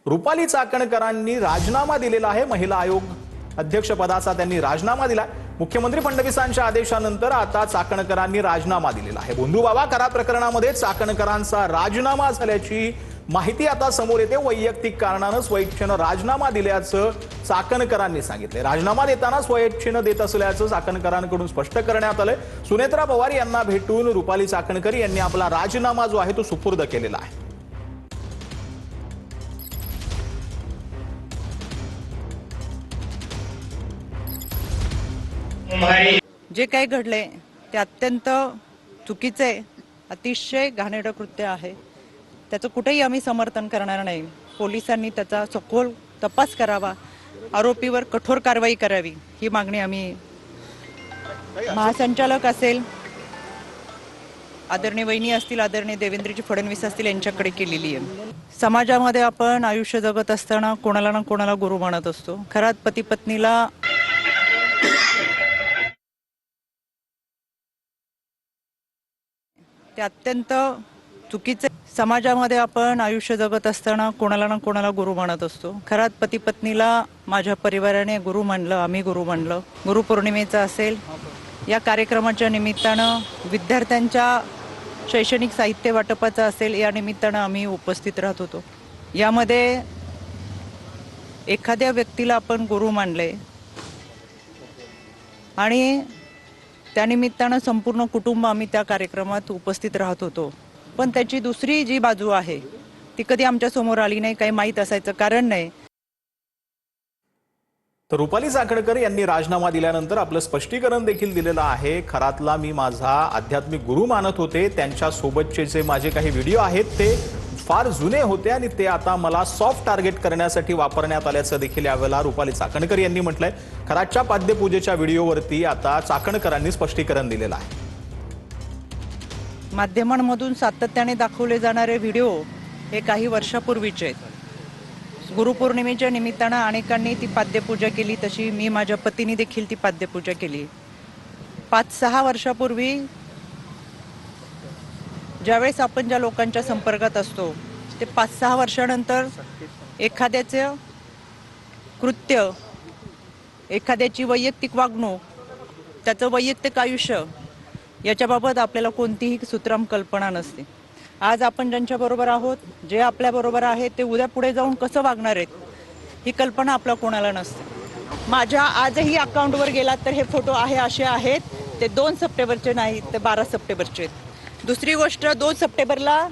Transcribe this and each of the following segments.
रुपाली चाकणकरांनी राजीनामा दिलेला आहे। महिला आयोग अध्यक्षपदाचा त्यांनी राजीनामा दिला। मुख्यमंत्री फडणवीसांच्या आदेशानंतर आता चाकणकरांनी राजीनामा दिलेला आहे। भोंदूबाबा करार प्रकरणामध्ये चाकणकरांचा राजीनामा झाल्याची माहिती आता समोर येते। वैयक्तिक कारणाने स्वइच्छेने राजीनामा दिल्याचं चाकणकरांनी सांगितले। राजीनामा देताना स्वइच्छेने देत असल्याचं चाकणकरांकडून स्पष्ट करण्यात आले। सुनेत्रा पवार यांना भेटून रुपाली चाकणकर यांनी आपला राजीनामा जो आहे तो सुपूर्द केलेला आहे। जे काही घडले ते अत्यंत चुकीचे अतिशय घाणेरडे कृत्य आहे। त्याचं कुठेही आम्ही समर्थन करणार नाही। पोलिसांनी त्याचा सखोल तपास करावा, आरोपीवर कठोर कारवाई करावी ही मागणी आम्ही महासंचालक असेल, आदरणीय वहिनी असतील, आदरणीय देवेंद्रजी फडणवीस असतील यांच्याकडे केलेली आहे। समाजामध्ये आपण आयुष्य जगत असताना कोणाला ना कोणाला गुरु मानत असतो। घरात पती पत्नीला ते अत्यंत चुकीचे। समाजामध्ये आपण आयुष्य जगत असताना कोणाला ना कोणाला गुरु मानत असतो। घरात पती पत्नीला माझ्या परिवाराने गुरु मानलं, आम्ही गुरु मानलं। गुरुपौर्णिमेचा असेल, या कार्यक्रमाच्या निमित्तानं विद्यार्थ्यांच्या शैक्षणिक साहित्य वाटपाचा असेल, या निमित्तानं आम्ही उपस्थित राहत होतो। यामध्ये एखाद्या व्यक्तीला आपण गुरु मानले आणि त्यानिमित्तानं संपूर्ण कुटुंब आम्ही त्या कार्यक्रमात उपस्थित राहत होतो। पण त्याची दुसरी जी बाजू आहे ती कधी आमच्या समोर आली नाही, काही माहीत असायचं कारण नाही। तर रुपाली चाकणकर यांनी राजीनामा दिल्यानंतर आपलं स्पष्टीकरण देखील दिलेलं आहे। खरातला मी माझा आध्यात्मिक गुरु मानत होते। त्यांच्या सोबतचे जे माझे काही व्हिडिओ आहेत ते फार जुने होते आणि ते आता मला सॉफ्ट टार्गेट करण्यासाठी वापरण्यात आल्याचं देखील यावेळेला रुपाली चाकणकर यांनी म्हटलंय। खरातच्या पाद्यपूजेच्या व्हिडिओवरती आता चाकणकरांनी स्पष्टीकरण दिलेलं आहे। माध्यमांमधून सातत्याने दाखवले जाणारे व्हिडिओ हे काही वर्षापूर्वीचे आहेत। गुरुपौर्णिमेच्या निमित्तानं अनेकांनी ती पाद्यपूजा केली, तशी मी माझ्या पतीने देखील ती पाद्यपूजा केली। 5-6 वर्षापूर्वी ज्यावेळेस आपण ज्या लोकांच्या संपर्कात असतो ते 5-6 वर्षानंतर एखाद्याचे कृत्य, एखाद्याची वैयक्तिक वागणूक, त्याचं वैयक्तिक आयुष्य याच्याबाबत आपल्याला कोणतीही सुत्रम कल्पना नसते। आज आपण ज्यांच्याबरोबर आहोत, जे आपल्याबरोबर आहेत, ते उद्या पुढे जाऊन कसं वागणार आहेत ही कल्पना आपल्या कोणाला नसते। माझ्या आजही अकाउंटवर गेलात तर हे फोटो असे आहेत, ते 2 सप्टेंबरचे नाहीत, ते 12 सप्टेंबरचे आहेत। दुसरी गोष्ट, 2 सप्टेंबरला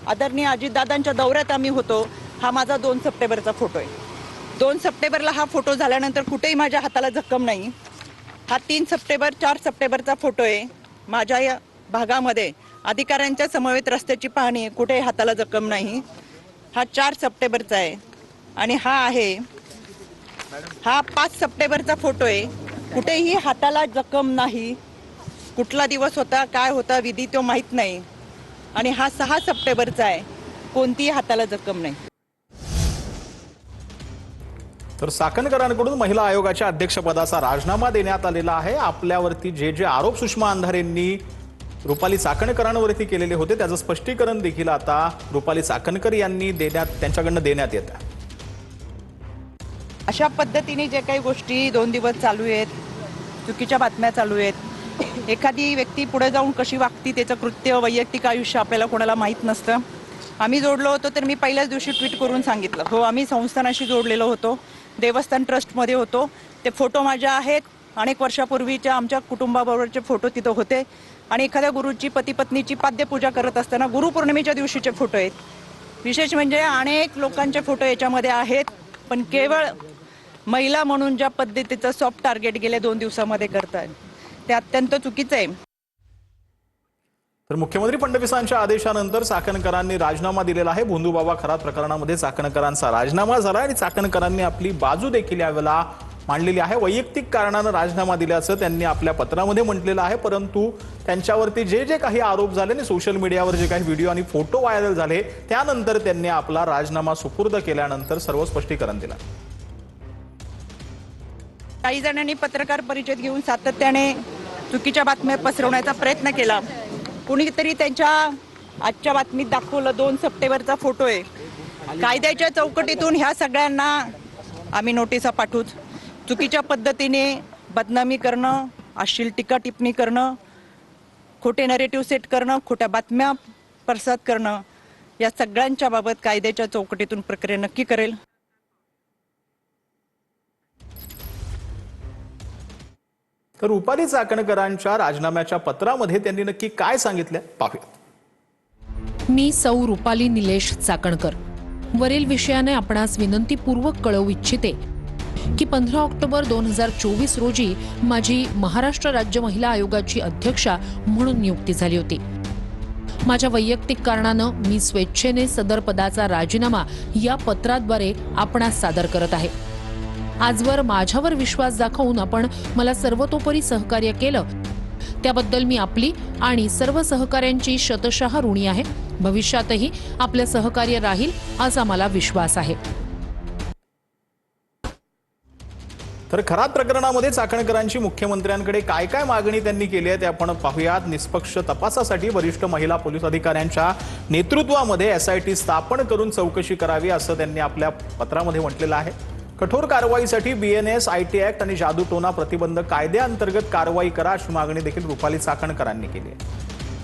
आदरणीय अजितदादांच्या दौऱ्यात आम्ही होतो, हा माझा 2 सप्टेंबरचा फोटो आहे। 2 सप्टेंबरला हा फोटो झाल्यानंतर कुठेही माझ्या हाताला जखम नाही। हा 3 सप्टेंबर 4 सप्टेंबरचा फोटो आहे। माझ्या या भागामध्ये अधिकाऱ्यांच्या समवेत रस्त्याची पाहणी आहे, कुठेही हाताला जखम नाही। हा 4 सप्टेंबरचा आहे आणि हा 5 सप्टेंबरचा फोटो आहे, कुठेही हाताला जखम नाही। कुठला दिवस होता, काय होता विधी तो माहीत नाही। आणि हा 6 सप्टेंबरचा आहे, कोणतीही हाताला जखम नाही। तर चाकणकरांकडून महिला आयोगाच्या अध्यक्षपदाचा राजीनामा देण्यात आलेला आहे। आपल्यावरती जे जे आरोप सुषमा अंधारेंनी रुपाली चाकणकरांवरती केलेले होते त्याचं स्पष्टीकरण देखील आता रुपाली चाकणकर यांनी त्यांच्याकडून देण्यात येत आहे। अशा पद्धतीने जे काही गोष्टी 2 दिवस चालू आहेत, चुकीच्या बातम्या चालू आहेत, एखादी व्यक्ती पुढे जाऊन कशी वागती, त्याचं कृत्य, वैयक्तिक आयुष्य आपल्याला कोणाला माहीत नसतं। आम्ही जोडलो होतो तर मी पहिल्याच दिवशी ट्विट करून सांगितलं, हो आम्ही संस्थानाशी जोडलेलो होतो, देवस्थान ट्रस्टमध्ये होतो। ते फोटो माझ्या आहेत, अनेक वर्षापूर्वीच्या आमच्या कुटुंबाबरोबरचे फोटो तिथं होते आणि एखाद्या गुरुची पती पत्नीची पाद्यपूजा करत असताना गुरुपौर्णिमेच्या दिवशीचे फोटो आहेत। विशेष म्हणजे अनेक लोकांचे फोटो याच्यामध्ये आहेत, पण केवळ महिला म्हणून ज्या पद्धतीचं सॉफ्ट टार्गेट गेल्या 2 दिवसामध्ये करतात ते अत्यंत चुकीचं आहे। तर मुख्यमंत्री फडणवीसांच्या आदेशानंतर चाकणकरांनी राजीनामा दिलेला आहे। भोंदूबाबा करार प्रकरणामध्ये चाकणकरांचा राजीनामा झाला आणि चाकणकरांनी आपली बाजू देखील यावेळेला मांडलेली आहे। वैयक्तिक कारणाने राजीनामा दिल्याचं त्यांनी आपल्या पत्रामध्ये म्हटलेलं आहे, परंतु त्यांच्यावरती जे जे काही आरोप झाले आणि सोशल मीडियावर जे काही व्हिडिओ आणि फोटो व्हायरल झाले त्यानंतर त्यांनी आपला राजीनामा सुपूर्द केल्यानंतर सर्व स्पष्टीकरण दिलं। काही जणांनी पत्रकार परिषद घेऊन सातत्याने चुकीच्या बातम्या पसरवण्याचा प्रयत्न केला। कुणीतरी त्यांच्या आजच्या बातमीत दाखवलं 2 सप्टेंबरचा फोटो आहे कायद्याच्या चौकटीतून ह्या सगळ्यांना आम्ही नोटिसा पाठवू. चुकीच्या पद्धतीने बदनामी करणं, अश्लील टीका टिप्पणी करणं, खोटे नरेटिव्ह सेट करणं, खोट्या बातम्या प्रसार करणं, या सगळ्यांच्या बाबत कायद्याच्या चौकटीतून प्रक्रिया नक्की करेल. तर रुपाली चाकणकरांच्या राजीनाम्याच्या पत्रामध्ये त्यांनी नक्की काय सांगितलं पाहूया. मी सौ रुपाली निलेश चाकणकर वरील विषयाने आपणास विनंतीपूर्वक कळवू इच्छिते की 15 ऑक्टोबर 2024 रोजी माझी महाराष्ट्र राज्य महिला आयोगाची अध्यक्षा म्हणून नियुक्ती झाली होती. माझ्या वैयक्तिक कारणानं मी स्वेच्छेने सदर पदाचा राजीनामा या पत्राद्वारे आपणास सादर करत आहे. आजवर माझ्यावर विश्वास दाखवून आपण मला सर्वतोपरी सहकार्य केलं त्याबद्दल मी आपली आणि सर्व सहकाऱ्यांची शतशः ऋणी आहे. भविष्यातही आपलं सहकार्य राहील असा मला विश्वास आहे. तर खरात प्रकरणामध्ये चाकणकरांची मुख्यमंत्र्यांकडे काय काय मागणी त्यांनी केली आहे ते आपण पाहूयात. निष्पक्ष तपासासाठी वरिष्ठ महिला पोलीस अधिकाऱ्यांच्या नेतृत्वामध्ये SIT स्थापन करून चौकशी करावी असं त्यांनी आपल्या पत्रामध्ये म्हटलेलं आहे. कठोर कारवाईसाठी BNS, IT ऍक्ट आणि जादूटोना प्रतिबंध कायद्याअंतर्गत कारवाई करा अशी मागणी देखील रुपाली चाकणकरांनी केली आहे.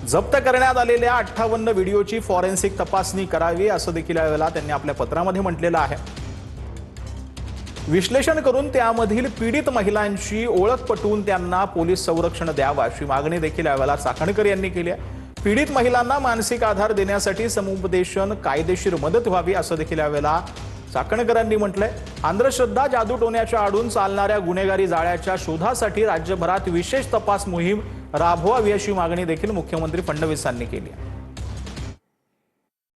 जप्त करण्यात आलेल्या 58 व्हिडिओची फॉरेन्सिक तपासणी करावी असं देखील यावेळेला त्यांनी आपल्या पत्रामध्ये म्हटलेलं आहे. विश्लेषण करून त्यामधील पीडित महिलांची ओळख पटवून त्यांना पोलीस संरक्षण द्यावं अशी मागणी देखील यावेळेला चाकणकर यांनी केली आहे. पीडित महिलांना मानसिक आधार देण्यासाठी समुपदेशन, कायदेशीर मदत व्हावी असं देखील यावेळेला चाकणकरांनी म्हटलंय. अंधश्रद्धा, जादूटोण्याच्या आडून चालणाऱ्या गुन्हेगारी जाळ्याच्या शोधासाठी राज्यभरात विशेष तपास मोहीम राबवावी अशी मागणी देखील मुख्यमंत्री फडणवीसांनी केली आहे.